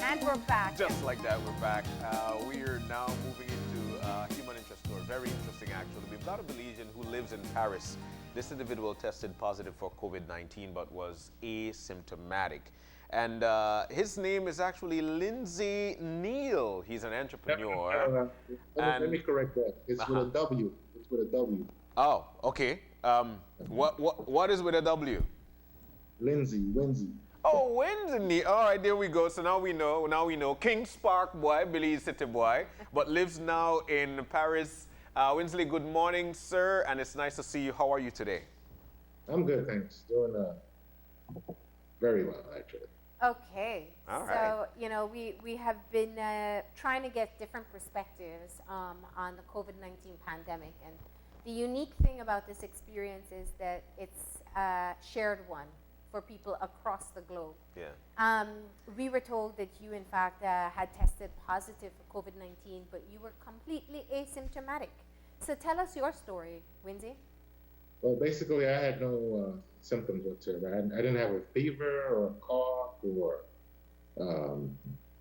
And we're back. Just like that, we're back. We are now moving into human interest story. Very interesting, actually. We've got a Belizean who lives in Paris. This individual tested positive for COVID-19 but was asymptomatic. And his name is actually Windsey Neal. He's an entrepreneur. Let me correct that. It's with a W. It's with a W. Oh, okay. What is with a W? Windsey. Oh, Windsey. All right, there we go. So now we know. Now we know. Kings Park boy, Belize City boy, but lives now in Paris. Windsey, good morning, sir, and it's nice to see you. How are you today? I'm good, thanks. Doing very well, actually. Okay. All so, right. you know, we have been trying to get different perspectives on the COVID-19 pandemic. And the unique thing about this experience is that it's a shared one for people across the globe. Yeah. We were told that you, in fact, had tested positive for COVID-19, but you were completely asymptomatic. So tell us your story, Windsey. Well, basically, I had no symptoms whatsoever. I didn't have a fever or a cough or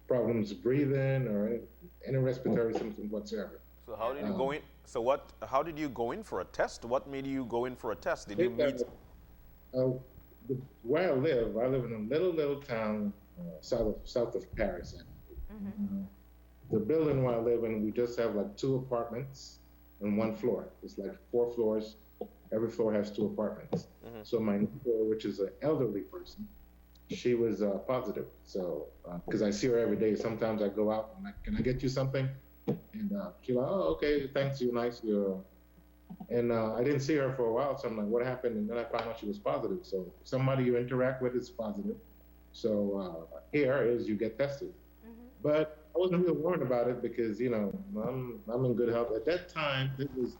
problems breathing or any respiratory symptoms whatsoever. So how did you go in? So what? How did you go in for a test? What made you go in for a test? Did you meet? Where I live in a little town south of Paris. The building where I live in, we just have like 2 apartments and 1 floor. It's like 4 floors. Every floor has 2 apartments. So my neighbor, which is an elderly person, she was positive. So because I see her every day, sometimes I go out and can I get you something? And she's like, oh, okay, thanks, you're nice. And I didn't see her for a while, so I'm like, what happened? And then I found out she was positive. So somebody you interact with is positive. So here is you get tested. But I wasn't really worried about it because, you know, I'm in good health. At that time,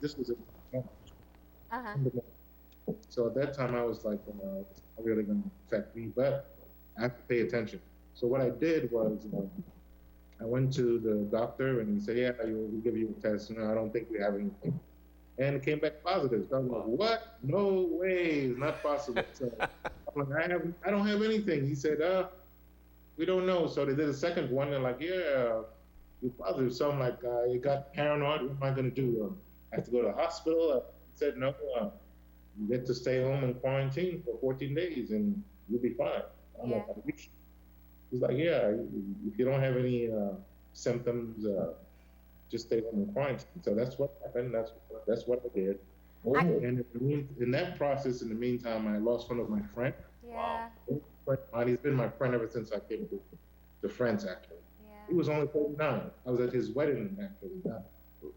this was in March. So at that time, I was like, it's not really going to affect me, but I have to pay attention. So what I did was I went to the doctor and he said, yeah, we'll give you a test. No, I don't think we have anything. And it came back positive. So I'm like, what? No way, it's not possible. So I'm like, I don't have anything. He said, we don't know. So they did a second one. They're like, yeah, you're positive. So I'm like, you got paranoid. What am I going to do? I have to go to the hospital. He said, no, you get to stay home and quarantine for 14 days and you'll be fine. I'm like, he's like, yeah, if you don't have any symptoms, just stay home and quarantine. So that's what happened. That's what I did. And in that process, in the meantime, I lost one of my friends. Yeah. Wow. He's been my friend ever since I came to France, actually. Yeah. He was only 39. I was at his wedding, actually,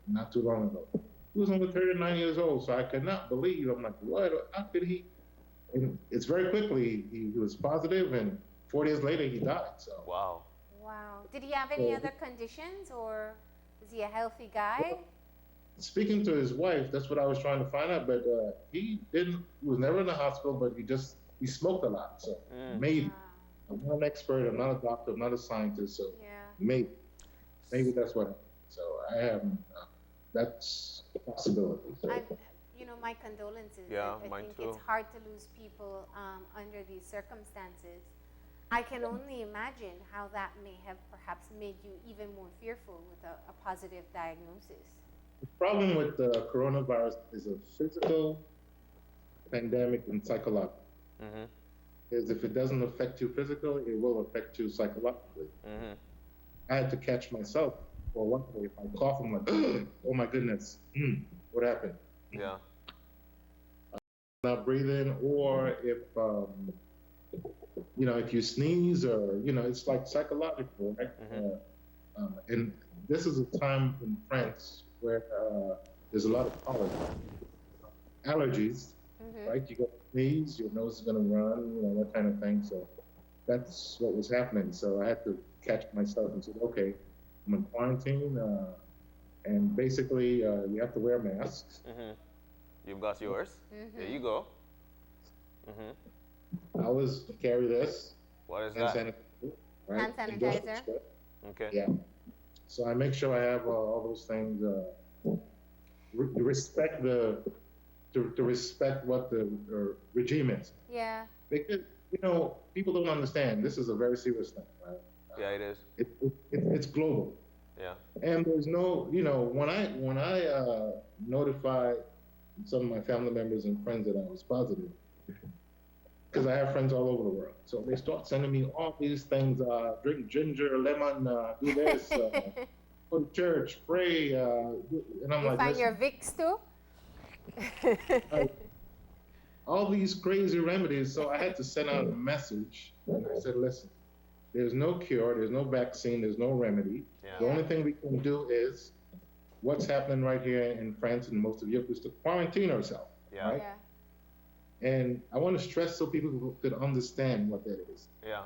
not too long ago. He was only 39 years old, so I could not believe. I'm like, what? How could he? And it's very quickly, he was positive, and 4 days later, he died. So. Wow. Wow. Did he have any other conditions, or is he a healthy guy? Well, speaking to his wife, that's what I was trying to find out, but he was never in the hospital, but he smoked a lot, so maybe. I'm not an expert, I'm not a doctor, I'm not a scientist, so maybe that's what happened. So I have, that's a possibility. So. You know, my condolences. Yeah, I mine think too. it's hard to lose people under these circumstances. I can only imagine how that may have perhaps made you even more fearful with a positive diagnosis. The problem with the coronavirus is a physical pandemic and psychological. Because if it doesn't affect you physically, it will affect you psychologically. I had to catch myself for one day. If I cough, I'm like, oh my goodness, what happened? Yeah. Not breathing, or if you know, if you sneeze, or you know, it's like psychological, right? And this is a time in France where there's a lot of allergies, right? You go sneeze, your nose is going to run, you know, that kind of thing. So that's what was happening. So I had to catch myself and said, okay, I'm in quarantine, and basically you have to wear masks. You've got yours. There you go. I always carry this. What is hand that? sanitizer, right? Hand sanitizer. Okay. Yeah. So I make sure I have all those things. Respect to respect what the regime is. Yeah. Because you know people don't understand. This is a very serious thing. Right? Yeah, it is. It's global. Yeah. And there's no, when I notified some of my family members and friends that I was positive, because I have friends all over the world, so they start sending me all these things: drink ginger, lemon, do this, go to church, pray, and I'm You like, find your listen, Vicks too? all these crazy remedies. So I had to send out a message, and I said, listen, there's no cure, there's no vaccine, there's no remedy. Yeah. The only thing we can do is what's happening right here in France and most of Europe is to quarantine ourselves. Yeah. Right? And I want to stress so people could understand what that is. Yeah.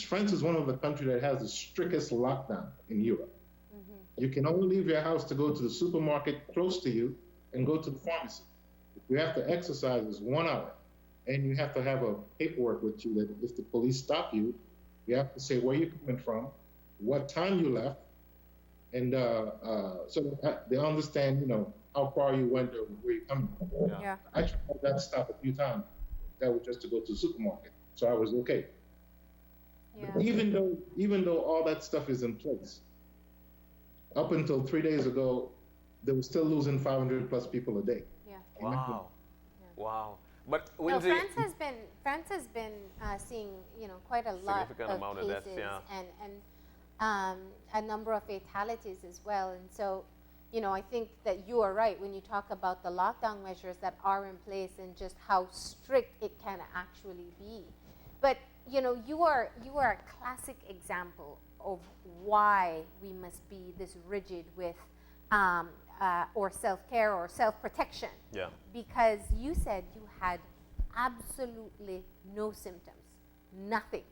France is one of the countries that has the strictest lockdown in Europe. You can only leave your house to go to the supermarket close to you and go to the pharmacy. You have to exercise is 1 hour, and you have to have a paperwork with you that if the police stop you, you have to say where you're coming from, what time you left, and so that they understand, how far you went or where you're coming from. Yeah. I tried that stop a few times. That was just to go to the supermarket, so I was okay. Yeah. Even though all that stuff is in place, up until 3 days ago, they were still losing 500 plus people a day. Yeah. Wow. Yeah. Wow. But No, Windsey, France has been seeing quite a lot Significant of amount of cases deaths, yeah. and a number of fatalities as well. And so, I think that you are right when you talk about the lockdown measures that are in place and just how strict it can actually be. But you are a classic example of why we must be this rigid with or self-care or self-protection. Yeah. Because you said you had absolutely no symptoms, nothing.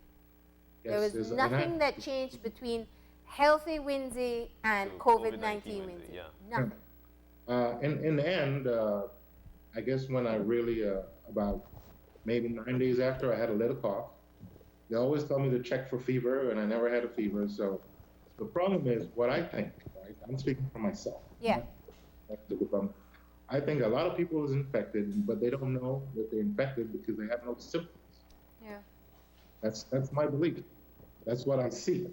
There Yes, was and nothing that changed between healthy Windsey and To COVID-19 COVID-19 Windsey. yeah. Nothing. In the end, I guess when I really, about maybe 9 days after, I had a little cough. They always tell me to check for fever, and I never had a fever. So the problem is what I think, right? I'm speaking for myself. Yeah. I think a lot of people is infected, but they don't know that they're infected because they have no symptoms. Yeah. That's my belief. That's what I see.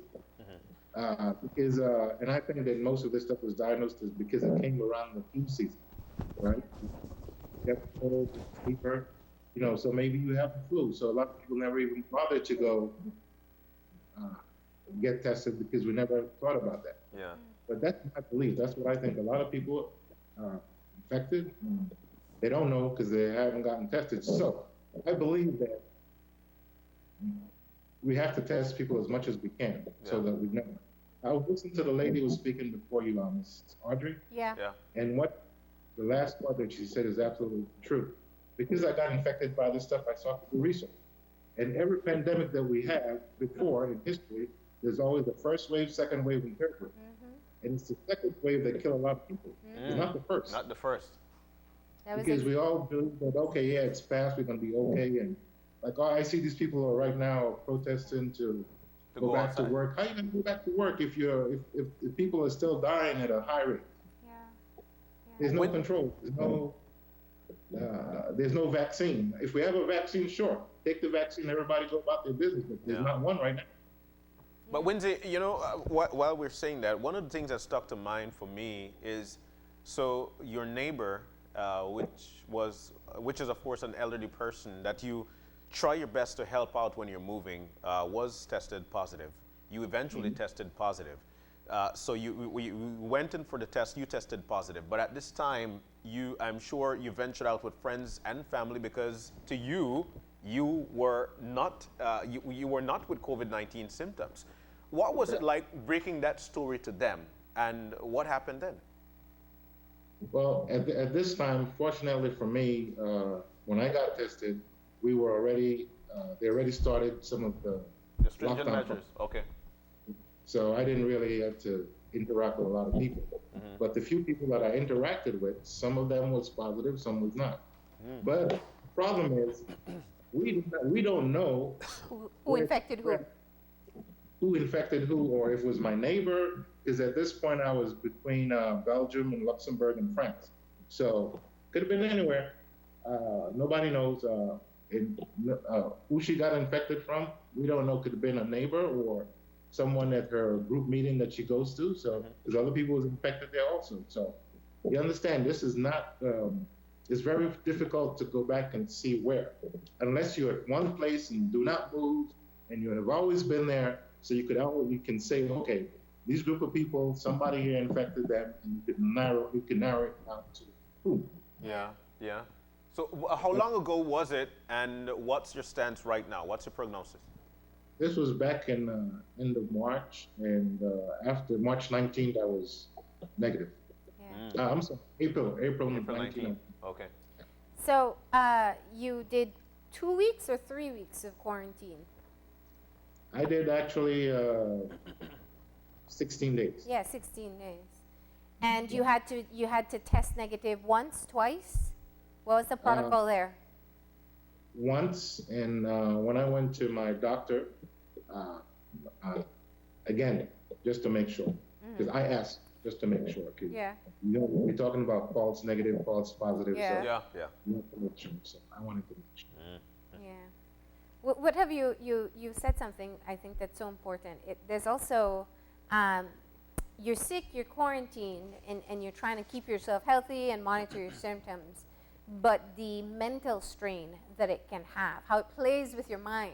Because and I think that most of this stuff was diagnosed as because it came around the flu season, right? You have cold, fever, so maybe you have the flu. So a lot of people never even bothered to go get tested because we never thought about that. Yeah. But that's my belief. That's what I think. A lot of people are infected. They don't know because they haven't gotten tested. So I believe that we have to test people as much as we can so that we know. I was listening to the lady who was speaking before you, Miss Audrey, Yeah. Yeah. and what the last part that she said is absolutely true. Because I got infected by this stuff, I sought to do research. And every pandemic that we have before in history, there's always the first wave, second wave, and third wave. And it's the second wave that kill a lot of people. It's not the first. Not the first. That was Because we all believe that, okay, yeah, it's past, we're going to be okay. And like, I see these people who are right now protesting to go back outside. to work. How are you going to go back to work if people are still dying at a high rate? Yeah. There's no control. There's no vaccine. If we have a vaccine, sure, take the vaccine, everybody go about their business. But there's not one right now. But Windsey, while we're saying that, one of the things that stuck to mind for me is, so your neighbor, which is of course an elderly person that you try your best to help out when you're moving, was tested positive. You eventually tested positive. So you went in for the test, you tested positive. But at this time, I'm sure you ventured out with friends and family because to you were not you were not with COVID-19 symptoms. What was it like breaking that story to them, and what happened then? Well, at this time, fortunately for me, when I got tested, we were already they already started some of the stringent measures. Okay. So I didn't really have to interact with a lot of people. But the few people that I interacted with, some of them was positive, some was not. But the problem is, we don't know who infected who. Who infected who, or if it was my neighbor, because at this point I was between Belgium and Luxembourg and France. So could have been anywhere. Nobody knows who she got infected from. We don't know. Could have been a neighbor or someone at her group meeting that she goes to. So there's other people who's infected there also. So you understand, this is not, it's very difficult to go back and see where, unless you're at one place and do not move, and you have always been there, so you can say, okay, these group of people, somebody here infected them, and you can narrow it down to who. Yeah, yeah. So how long ago was it, and what's your stance right now? What's your prognosis? This was back in end of March, and after March 19th, I was negative. Yeah. I'm sorry, April 19th. Okay. So you did 2 weeks or 3 weeks of quarantine? I did actually 16 days. Yeah, 16 days. And you had to test negative once, twice? What was the protocol there? Once, and when I went to my doctor, again, just to make sure, because I asked just to make sure. Yeah. You know, we're talking about false negative, false positive. Yeah. So Yeah. you have to make sure. So I wanted to make sure. Yeah. What have you said something I think that's so important. There's also, you're sick, you're quarantined, and you're trying to keep yourself healthy and monitor your symptoms, but the mental strain that it can have, how it plays with your mind.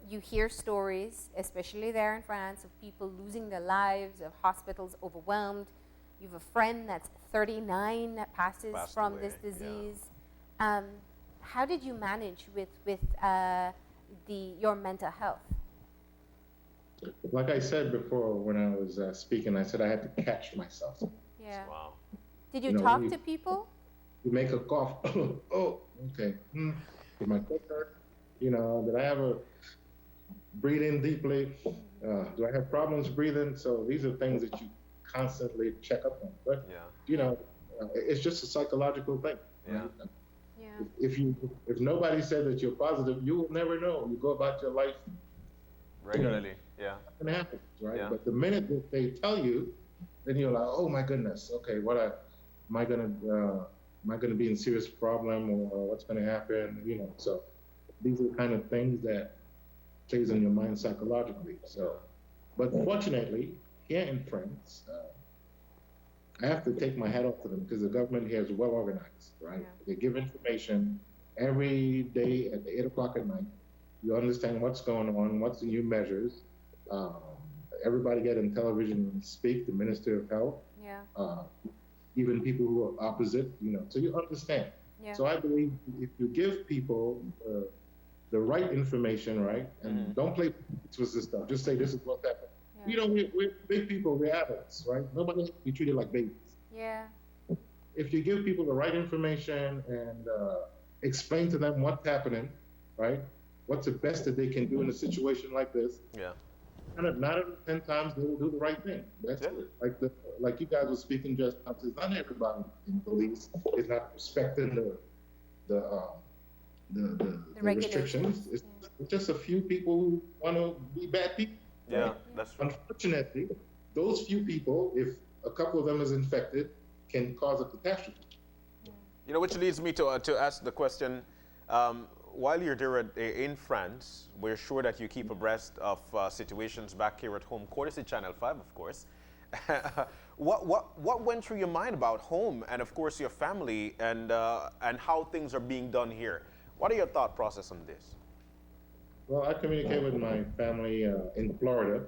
You hear stories, especially there in France, of people losing their lives, of hospitals overwhelmed. You have a friend that's 39 that passed from away, this yeah. disease. How did you manage with your mental health? Like I said before when I was speaking, I said I had to catch myself. Yeah. Wow. Did you You know, talk we- to people? You make a cough. Oh, okay. Did my throat hurt? You know, did I have a breathe in deeply? Do I have problems breathing? So these are things that you constantly check up on. But Yeah. you know, it's just a psychological thing. Yeah. Right? Yeah. If nobody said that you're positive, you will never know. You go about your life, Regularly. Yeah. nothing happens, right? Yeah. But the minute that they tell you, then you're like, oh my goodness, okay, am I gonna be in serious problem, or what's gonna happen? You know, so these are the kind of things that plays in your mind psychologically. So, but fortunately, here in France, I have to take my hat off to them because the government here is well organized, right? Yeah. They give information every day at 8 o'clock at night. You understand what's going on, what's the new measures. Everybody get on television and speak, the Minister of Health, Yeah. even people who are opposite, you know, so you understand. Yeah. So I believe if you give people the right information, right, and don't play with this stuff, just say this is what's happening. Yeah. You know, we're big people, we're adults, right? Nobody has to be treated like babies. Yeah. If you give people the right information and explain to them what's happening, right? What's the best that they can do in a situation like this? Yeah. And 9 out of 10 times they will do the right thing. That's Yeah. like you guys were speaking just now. Not everybody in Belize is not respecting the restrictions. It's just a few people who want to be bad people. Yeah. Right? That's true. Unfortunately, those few people, if a couple of them is infected, can cause a catastrophe. You know, which leads me to ask the question, while you're there in France, we're sure that you keep abreast of situations back here at home, courtesy Channel 5, of course. What went through your mind about home and, of course, your family and how things are being done here? What are your thought process on this? Well, I communicate with my family in Florida.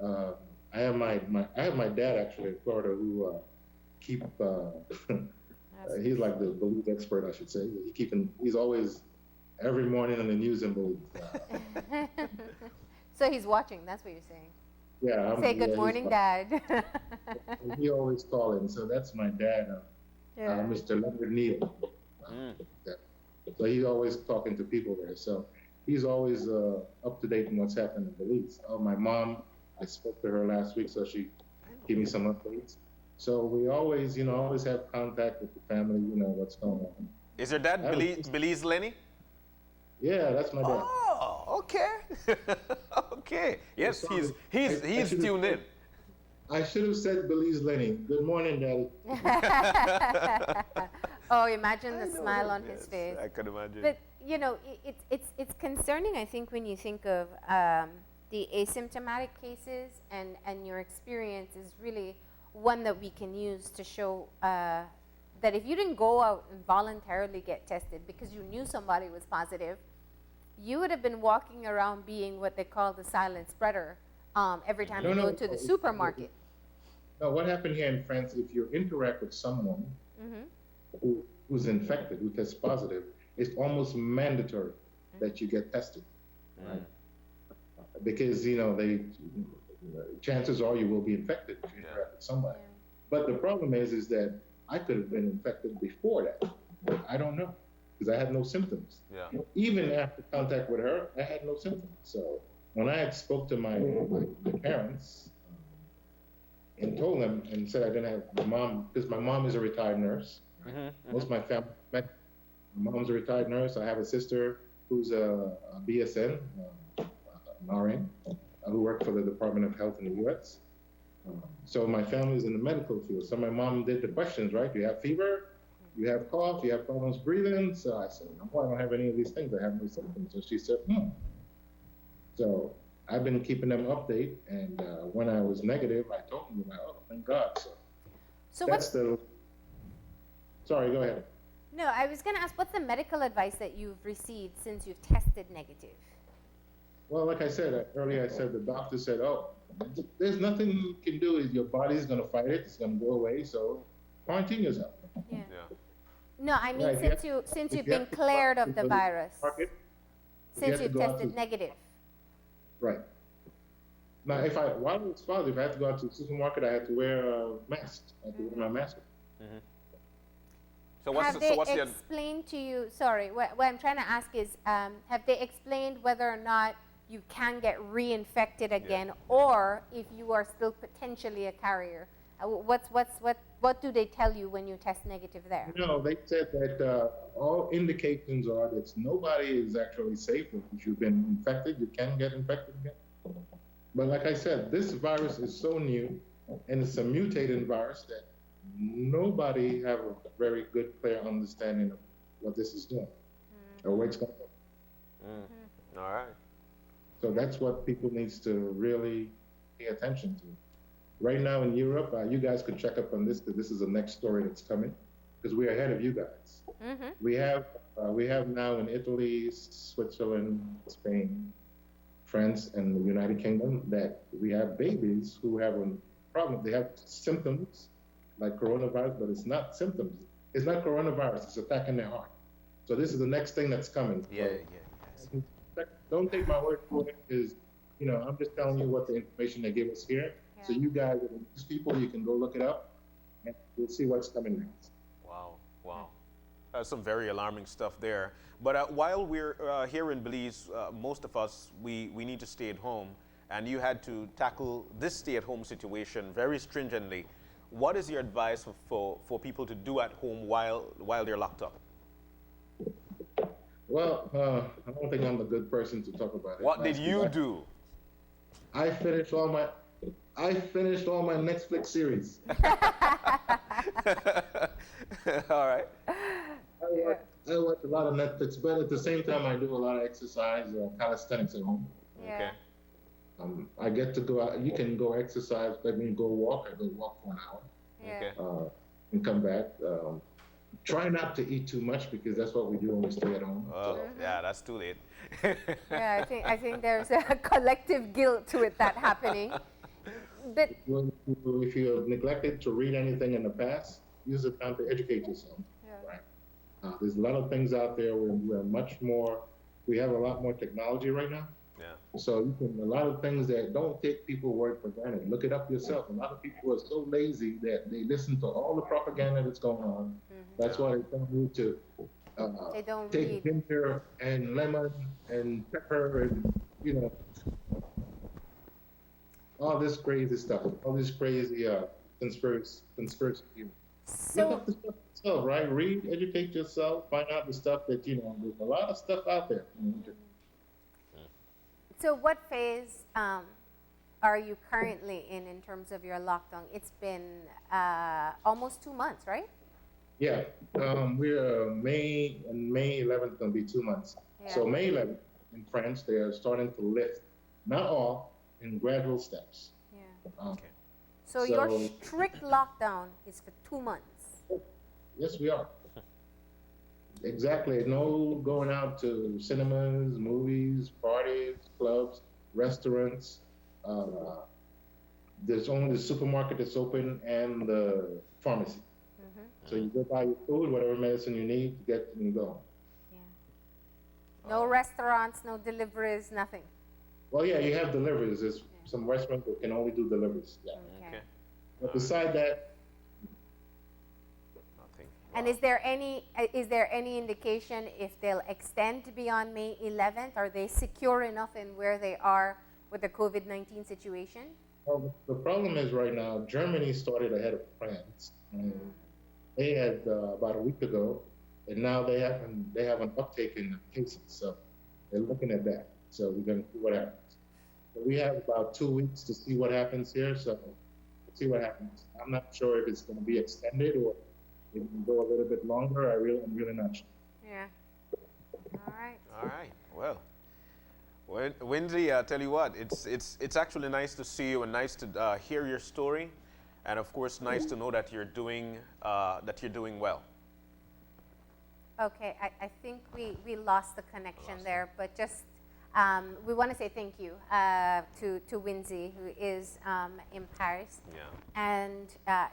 I have my dad actually in Florida who he's like the Belize expert, I should say. He's always every morning on the news in Belize. So he's watching. That's what you're saying. Yeah. Say good morning, Dad. He always calling. So that's my dad, Mr. Windsey Neal. So he's always talking to people there. So he's always up to date on what's happening in Belize. My mom, I spoke to her last week, so she gave me some updates. So we always have contact with the family, what's going on. Is your dad Belize Lenny? Yeah, that's my dad. Oh, okay. Okay. Yes, he's tuned in. I should have said Belize Lenny. Good morning, Daddy. Oh, imagine the smile on his face. I can imagine. But it's concerning. I think when you think of the asymptomatic cases, and your experience is really one that we can use to show that if you didn't go out and voluntarily get tested because you knew somebody was positive, you would have been walking around being what they call the silent spreader every time you go to the supermarket. No, what happened here in France, if you interact with someone who's infected, who tests positive, it's almost mandatory that you get tested, right? Because, chances are you will be infected if you interact with somebody. Yeah. But the problem is that I could have been infected before that. I don't know, because I had no symptoms. Yeah. Even after contact with her, I had no symptoms. So when I had spoke to my parents and told them and said I didn't have my mom, because my mom is a retired nurse. Most of my family, my mom's a retired nurse. I have a sister who's a BSN, an RN, who worked for the Department of Health in the U.S. So my family is in the medical field. So my mom did the questions, right? You have fever, you have cough, you have problems breathing. So I said, no, I don't have any of these things. I have no symptoms. So she said, So I've been keeping them update. And when I was negative, I told them, oh, thank God. So that's Sorry, go ahead. No, I was going to ask, what's the medical advice that you've received since you've tested negative? Well, like I said earlier, I said the doctor said, there's nothing you can do. Your body's going to fight it. It's going to go away. So quarantine yourself. Yeah. No, I mean, since you've been cleared of the virus, since you've tested negative. Right. Now, while it was positive, if I had to go out to the supermarket, I had to wear a mask. I had to wear my mask. Have they explained to you, sorry, what I'm trying to ask is, have they explained whether or not you can get reinfected again, or if you are still potentially a carrier? What do they tell you when you test negative there? No, they said that all indications are that nobody is actually safe. If you've been infected, you can get infected again. But like I said, this virus is so new, and it's a mutated virus that nobody have a very good, clear understanding of what this is doing or where it's going. All right. So that's what people needs to really pay attention to. Right now in Europe, you guys could check up on this because this is the next story that's coming because we're ahead of you guys. We have now in Italy, Switzerland, Spain, France, and the United Kingdom that we have babies who have a problem. They have symptoms like coronavirus, but it's not symptoms. It's not coronavirus. It's attacking their heart. So this is the next thing that's coming. Don't take my word for it. Because I'm just telling you what the information they give us here. Yeah. So you guys, these people, you can go look it up, and we'll see what's coming next. Wow. Some very alarming stuff there. But while we're here in Belize, most of us we need to stay at home, and you had to tackle this stay-at-home situation very stringently. What is your advice for people to do at home while they're locked up? Well, I don't think I'm a good person to talk about it. What did you do? I finished all my Netflix series. All right. I watch a lot of Netflix, but at the same time, I do a lot of exercise, calisthenics at home. Yeah. Okay. I get to go out. You can go exercise. Let me go walk. I go walk for an hour. Yeah. Okay. And come back. Try not to eat too much because that's what we do when we stay at home. Yeah, that's too late. Yeah, I think there's a collective guilt to it that happening. But if you have neglected to read anything in the past, use the time to educate yourself. Yeah. Right. There's a lot of things out there where we have a lot more technology right now. Yeah. So a lot of things that don't take people's word for granted. Look it up yourself. A lot of people are so lazy that they listen to all the propaganda that's going on. That's why they tell you to they don't take read. ginger and lemon and pepper and all this crazy stuff, all this crazy conspiracy. So, look up the stuff yourself, right? Read, educate yourself, find out the stuff that there's a lot of stuff out there. So what phase are you currently in terms of your lockdown? It's been almost 2 months, right? Yeah, we're May 11th going to be 2 months. Yeah. So May 11th in France, they are starting to lift not all, in gradual steps. Yeah. Okay. So your So- strict lockdown is for 2 months. Yes, we are. Exactly. No going out to cinemas, movies, parties, clubs, restaurants. Uh, there's only the supermarket that's open and the pharmacy. So you go buy your food, whatever medicine you need, get and go. Yeah. No restaurants, no deliveries, nothing. Well, yeah, you have deliveries. There's some restaurants that can only do deliveries. Yeah. Okay. But beside that, Nothing. And Wow. is there any indication if they'll extend beyond May 11th? Are they secure enough in where they are with the COVID-19 situation? well, the problem is right now, Germany started ahead of France. And they had about a week ago, and now they have an uptake in cases. So they're looking at that. So we're going to see what happens. So we have about 2 weeks to see what happens here. So we'll see what happens. I'm not sure if it's going to be extended or it can go a little bit longer. I'm really not sure. Yeah. All right. All right. Well, Windsey, I tell you what, it's actually nice to see you and nice to hear your story, and of course, nice to know that you're doing well. Okay, I think we lost the connection there, but just we want to say thank you to Windsey, who is in Paris. Yeah. And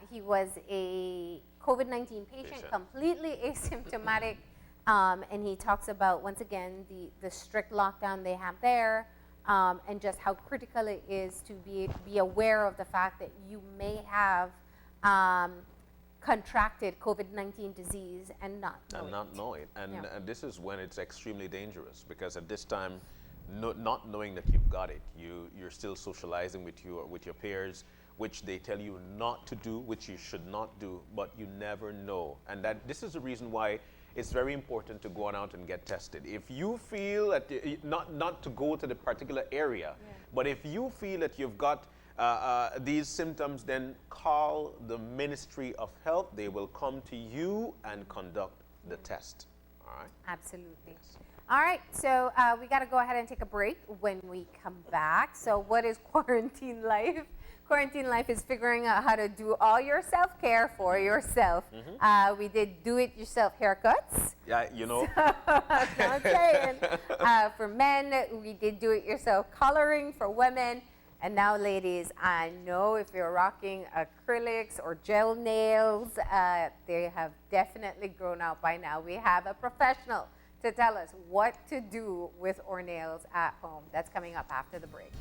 he was a COVID-19 patient, completely asymptomatic. And he talks about, once again, the strict lockdown they have there, and just how critical it is to be aware of the fact that you may have contracted COVID-19 disease and not know it. And Yeah. this is when it's extremely dangerous, because at this time, not knowing that you've got it, you're still socializing with your peers, which they tell you not to do, which you should not do, but you never know. And this is the reason why it's very important to go on out and get tested. If you feel that, not to go to the particular area, but if you feel that you've got these symptoms, then call the Ministry of Health. They will come to you and conduct the test. All right? Absolutely. All right, so we got to go ahead and take a break. When we come back, so what is quarantine life? Quarantine life is figuring out how to do all your self-care for yourself. We did do-it-yourself haircuts. Yeah, you know. Okay, and for men, we did do-it-yourself coloring for women. And now, ladies, I know if you're rocking acrylics or gel nails, they have definitely grown out by now. We have a professional to tell us what to do with our nails at home. That's coming up after the break.